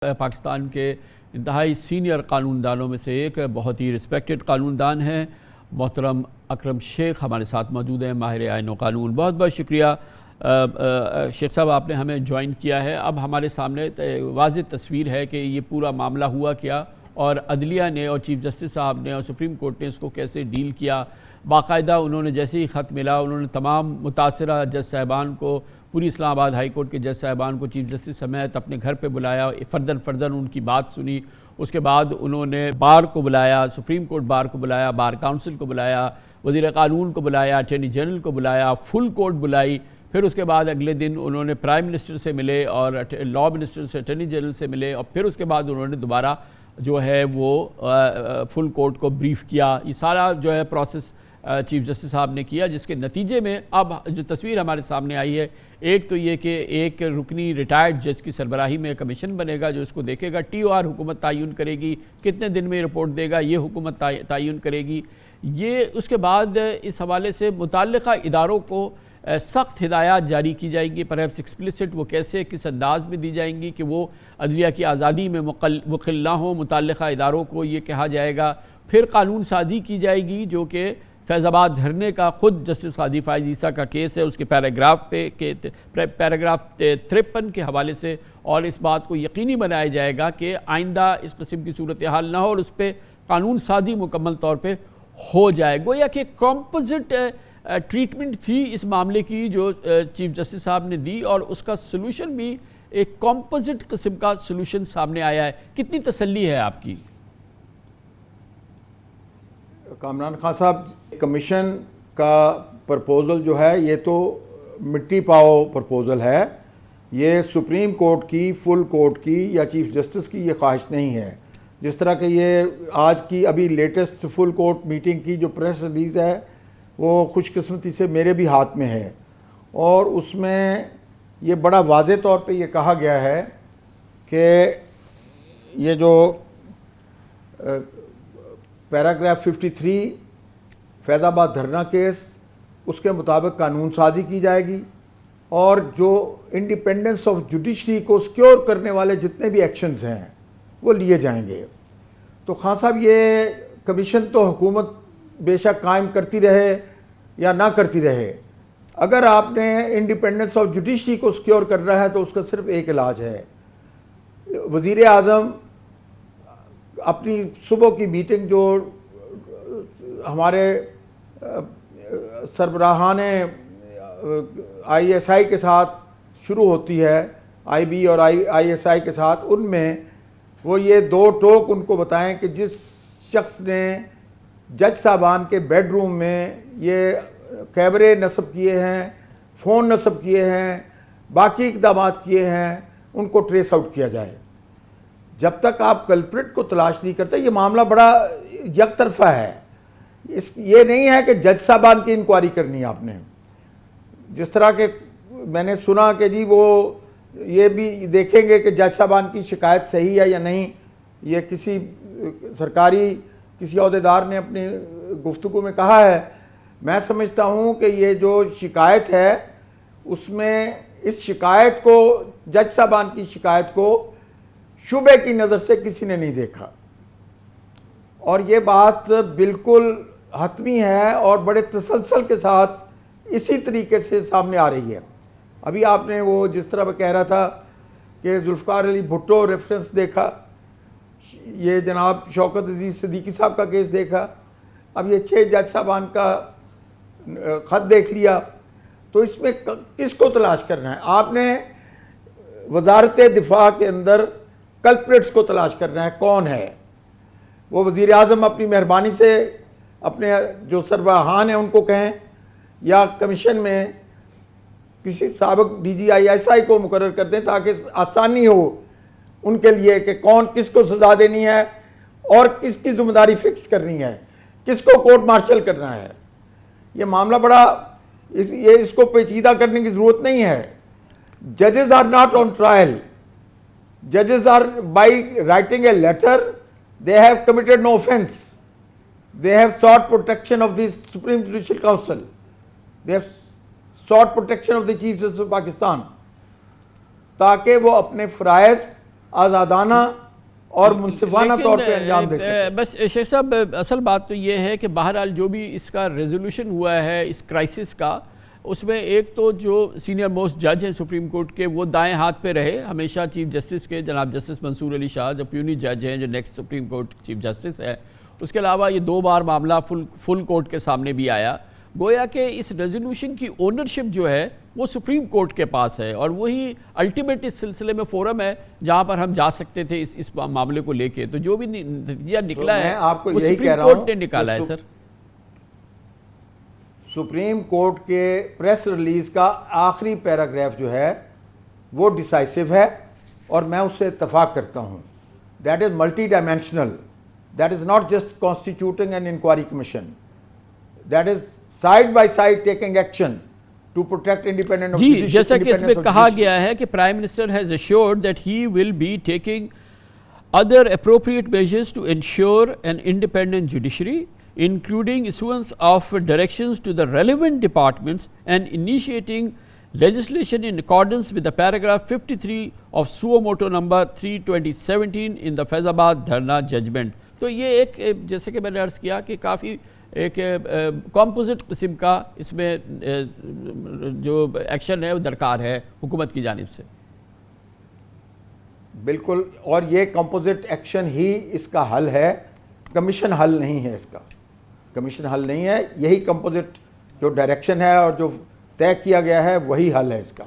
पाकिस्तान के इंतहाई सीनियर कानूनदानों में से एक बहुत ही रिस्पेक्टेड कानूनदान हैं मोहतरम अकरम शेख हमारे साथ मौजूद हैं, माहिर आईन व कानून। बहुत बहुत शुक्रिया शेख साहब, आपने हमें ज्वाइन किया है। अब हमारे सामने वाज़ेह तस्वीर है कि ये पूरा मामला हुआ क्या और अदलिया ने और चीफ जस्टिस साहब ने और सुप्रीम कोर्ट ने इसको कैसे डील किया। बाकायदा उन्होंने जैसे ही ख़त मिला उन्होंने तमाम मुतासरा जज साहिबान को, पूरी इस्लामाबाद हाई कोर्ट के जज साहिबान को चीफ जस्टिस समेत अपने घर पे बुलाया, फ़र्दन उनकी बात सुनी। उसके बाद उन्होंने बार को बुलाया, सुप्रीम कोर्ट बार को बुलाया, बार काउंसिल को बुलाया, वज़ीर कानून को बुलाया, अटॉर्नी जनरल को बुलाया, फुल कोर्ट बुलाई। फिर उसके बाद अगले दिन उन्होंने प्राइम मिनिस्टर से मिले और लॉ मिनिस्टर से, अटॉर्नी जनरल से मिले और फिर उसके बाद उन्होंने दोबारा जो है वो फुल कोर्ट को ब्रीफ़ किया। ये सारा जो है प्रोसेस चीफ जस्टिस साहब ने किया, जिसके नतीजे में अब जो तस्वीर हमारे सामने आई है, एक तो ये कि एक रुकनी रिटायर्ड जज की सरबराही में कमीशन बनेगा जो इसको देखेगा। TOR हुकूमत तयन करेगी, कितने दिन में रिपोर्ट देगा ये हुकूमत तयन करेगी। ये उसके बाद इस हवाले से मुतल्लिक़ा इदारों को सख्त हिदायत जारी की जाएंगी, परहैप्स एक्सप्लिसिट वो कैसे किस अंदाज में दी जाएंगी कि वो अदलिया की आज़ादी में मुखल ना हो। मुतल्लिक़ा इदारों को ये कहा जाएगा। फिर कानून साजी की जाएगी जो कि फैज़ाबाद धरने का ख़ुद जस्टिस कादी फ़ाइज़ ईसा का केस है, उसके पैराग्राफ पैराग्राफ 53 के हवाले से, और इस बात को यकीनी बनाया जाएगा कि आइंदा इस किस्म की सूरत हाल ना हो और उस पर कानून साजी मुकम्मल तौर पर हो जाए। गोया कि कॉम्पोजिट ट्रीटमेंट थी इस मामले की जो चीफ जस्टिस साहब ने दी और उसका सलूशन भी एक कॉम्पोजिट किस्म का सलूशन सामने आया है। कितनी तसल्ली है आपकी? कामरान खान साहब, कमीशन का प्रपोज़ल जो है ये तो मिट्टी पाओ प्रपोज़ल है। ये सुप्रीम कोर्ट की, फुल कोर्ट की या चीफ जस्टिस की ये ख्वाहिश नहीं है। जिस तरह के ये आज की अभी लेटेस्ट फुल कोर्ट मीटिंग की जो प्रेस रिलीज़ है वो खुशकिस्मती से मेरे भी हाथ में है और उसमें ये बड़ा वाज़े तौर पे ये कहा गया है कि ये जो पैराग्राफ 53 फैज़ाबाद धरना केस, उसके मुताबिक कानून साजी की जाएगी और जो इंडिपेंडेंस ऑफ जुडिशरी को सिक्योर करने वाले जितने भी एक्शंस हैं वो लिए जाएंगे। तो खान साहब, ये कमीशन तो हुकूमत बेशक कायम करती रहे या ना करती रहे, अगर आपने इंडिपेंडेंस ऑफ जुडिशरी को सिक्योर करना है तो उसका सिर्फ एक इलाज है। वज़ीर आज़म अपनी सुबह की मीटिंग जो हमारे सरबराहान ISI के साथ शुरू होती है, IB और ISI के साथ, उनमें वो ये दो टोक उनको बताएं कि जिस शख्स ने जज साहबान के बेडरूम में ये कैमरे नस्ब किए हैं, फ़ोन नस्ब किए हैं, बाकी इक़दाम किए हैं, उनको ट्रेस आउट किया जाए। जब तक आप कल्प्रिट को तलाश नहीं करते, ये मामला बड़ा एक तरफा है। ये नहीं है कि जज साहबान की इंक्वायरी करनी है आपने। जिस तरह के मैंने सुना कि जी वो ये भी देखेंगे कि जज साहबान की शिकायत सही है या नहीं। ये किसी सरकारी किसी अहदेदार ने अपनी गुफ्तगू में कहा है। मैं समझता हूँ कि ये जो शिकायत है उसमें इस शिकायत को, जज साहबान की शिकायत को शुबे की नज़र से किसी ने नहीं देखा और ये बात बिल्कुल हतमी है और बड़े तसलसल के साथ इसी तरीके से सामने आ रही है। अभी आपने वो जिस तरह मैं कह रहा था कि जुल्फ़िकार अली भुट्टो रेफरेंस देखा, ये जनाब शौकत अजीज़ सिद्दीकी साहब का केस देखा, अब ये 6 जज साहबान का ख़त देख लिया, तो इसमें किसको तलाश करना है? आपने वजारत दिफा के अंदर कल्प्रिट्स को तलाश करना है, कौन है वो? वज़ीर आज़म अपनी मेहरबानी से अपने जो सरबराहान हैं उनको कहें या कमीशन में किसी साबिक DG ISI को मुकर्रर कर दें ताकि आसानी हो उनके लिए कि कौन किसको सज़ा देनी है और किसकी जिम्मेदारी फिक्स करनी है, किसको कोर्ट मार्शल करना है। ये मामला बड़ा, ये इसको पेचीदा करने की ज़रूरत नहीं है। जजेस are not on trial. Judges are, by writing a letter, they have committed no offence. They have sought protection of the Supreme Judicial Council. They have sought protection of the Chief Justice of Pakistan, ताकि वो अपने फ़राइज़ आज़ादाना और मुनसिफाना तौर पे अंजाम दे सके। बस शेख साहब, असल बात तो ये है कि बहरहाल जो भी इसका रेजोल्यूशन हुआ है इस क्राइसिस का, उसमें एक तो जो सीनियर मोस्ट जज हैं सुप्रीम कोर्ट के, वो दाएं हाथ पे रहे हमेशा चीफ जस्टिस के, जनाब जस्टिस मंसूर अली शाह जो प्यूनी जज हैं, जो next supreme court chief justice है। उसके अलावा ये 2 बार मामला फुल कोर्ट के सामने भी आया। गोया कि इस रेजोल्यूशन की ओनरशिप जो है वो सुप्रीम कोर्ट के पास है, और वही अल्टीमेट इस सिलसिले में फोरम है जहां पर हम जा सकते थे इस मामले को लेके। तो जो भी नतीजा निकला है आपको वो यही सुप्रीम कह रहा कोर्ट ने निकाला है। सर, सुप्रीम कोर्ट के प्रेस रिलीज का आखिरी पैराग्राफ जो है वो डिसाइसिव है, और मैं उससे इत्तफाक करता हूँ। That is multi dimensional, that is not just constituting an inquiry commission, that is side by side taking action to protect independent. जी, जैसा कि इसमें कहा गया है कि prime minister has assured that he will be taking other appropriate measures to ensure an independent judiciary, including issuance of directions to the relevant departments and initiating legislation in accordance with the paragraph 53 of suo motu number 3/2017 in the Faizabad Dharna judgment। तो ये एक, जैसे कि मैंने अर्ज़ किया कि काफ़ी एक कॉम्पोजिट किस्म का इसमें जो एक्शन है वो दरकार है हुकूमत की जानिब से। बिल्कुल, और ये कॉम्पोजिट एक्शन ही इसका हल है, कमीशन हल नहीं है। इसका कमीशन हल नहीं है, यही कंपोजिट जो डायरेक्शन है और जो तय किया गया है वही हल है इसका।